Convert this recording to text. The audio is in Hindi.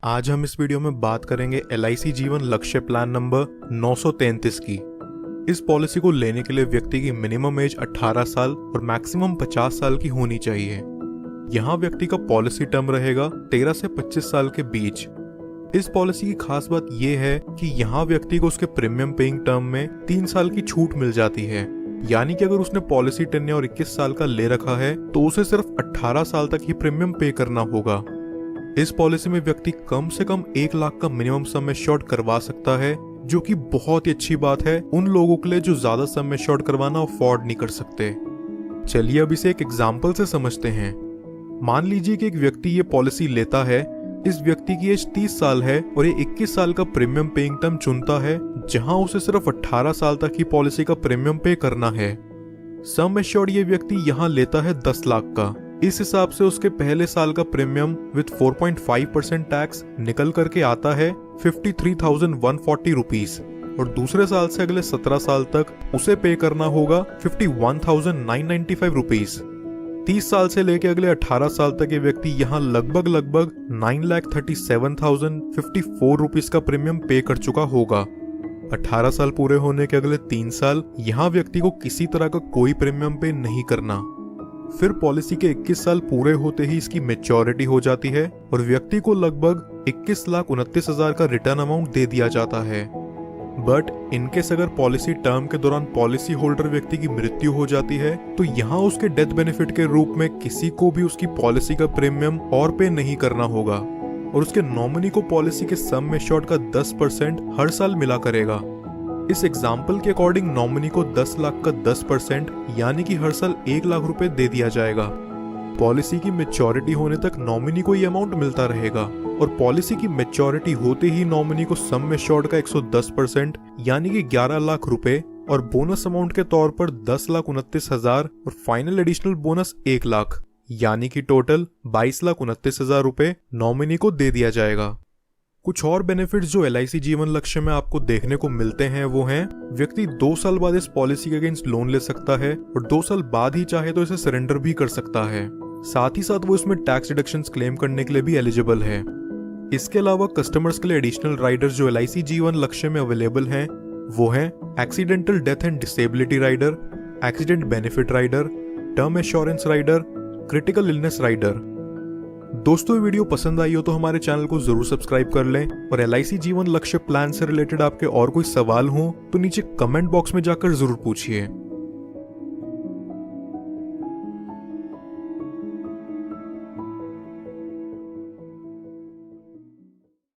आज हम इस वीडियो में बात करेंगे LIC जीवन लक्ष्य प्लान नंबर 933 की। इस पॉलिसी को लेने के लिए व्यक्ति की मिनिमम एज 18 साल और मैक्सिमम 50 साल की होनी चाहिए। यहाँ व्यक्ति का पॉलिसी टर्म रहेगा 13 से 25 साल के बीच। इस पॉलिसी की खास बात यह है कि यहाँ व्यक्ति को उसके प्रीमियम पेइंग टर्म में 3 साल की छूट मिल जाती है। यानी कि अगर उसने पॉलिसी टेन्योर 21 साल का ले रखा है तो उसे सिर्फ 18 साल तक ही प्रीमियम पे करना होगा। इस पॉलिसी में व्यक्ति कम से कम 1 लाख का मिनिमम सम एश्योर्ड करवा सकता है, जो कि बहुत ही अच्छी बात है उन लोगों के लिए जो ज्यादा सम एश्योर्ड करवाना अफोर्ड नहीं कर सकते। चलिए अब इसे एक एग्जाम्पल से समझते हैं। मान लीजिए कि एक व्यक्ति ये पॉलिसी लेता है। इस व्यक्ति की एज 30 साल है और ये 21 साल का प्रीमियम पेइंग टर्म चुनता है, जहां उसे सिर्फ 18 साल तक ही पॉलिसी का प्रीमियम पे करना है। सम एश्योर्ड ये व्यक्ति यहाँ लेता है 10 लाख का। इस हिसाब से उसके पहले साल का प्रीमियम विद 4.5% टैक्स निकल करके आता है 53,140 रुपीज और दूसरे साल से अगले 17 साल तक उसे पे करना होगा 51,995 रुपीज। 30 साल से लेके अगले 18 साल तक ये व्यक्ति यहाँ लगभग 9,37,054 रुपीज का प्रीमियम पे कर चुका होगा। 18 साल पूरे होने के अगले 3 साल यहाँ व्यक्ति को किसी तरह का कोई प्रीमियम पे नहीं करना। फिर पॉलिसी के 21 साल पूरे होते ही इसकी मैच्योरिटी हो जाती है और व्यक्ति को लगभग 21,29,000 का रिटर्न अमाउंट दे दिया जाता है। बट इनकेस अगर पॉलिसी टर्म के दौरान पॉलिसी होल्डर व्यक्ति की मृत्यु हो जाती है तो यहाँ उसके डेथ बेनिफिट के रूप में किसी को भी उसकी पॉलिसी का प्रीमियम और पे नहीं करना होगा और उसके नॉमिनी को पॉलिसी के सम एश्योर्ड का 10% हर साल मिला करेगा। इस एग्जाम्पल के अकॉर्डिंग नॉमिनी को 10 लाख का 10% यानी कि हर साल 1 लाख रुपए दे दिया जाएगा। पॉलिसी की मैच्योरिटी होने तक नॉमिनी को ये अमाउंट मिलता रहेगा और पॉलिसी की मैच्योरिटी होते ही नॉमिनी को सम एश्योर्ड का 110% यानी कि 11 लाख रुपए और बोनस अमाउंट के तौर पर 10,29,000 और फाइनल एडिशनल बोनस 1 लाख यानी कि टोटल 22,29,000 रुपए नॉमिनी को दे दिया जाएगा। कुछ और बेनिफिट्स जो LIC जीवन लक्ष्य में आपको देखने को मिलते हैं वो हैं, व्यक्ति 2 साल बाद इस पॉलिसी के अगेंस्ट लोन ले सकता है और 2 साल बाद ही चाहे तो इसे सरेंडर भी कर सकता है। साथ ही साथ वो इसमें टैक्स डिडक्शंस क्लेम करने के लिए भी एलिजिबल है। इसके अलावा कस्टमर्स के लिए एडिशनल राइडर्स जो LIC जीवन लक्ष्य में अवेलेबल हैं वो हैं accidental death and disability rider, accident benefit rider, term assurance rider, critical illness rider. दोस्तों वीडियो पसंद आई हो तो हमारे चैनल को जरूर सब्सक्राइब कर लें और LIC जीवन लक्ष्य प्लान से रिलेटेड आपके और कोई सवाल हो तो नीचे कमेंट बॉक्स में जाकर जरूर पूछिए।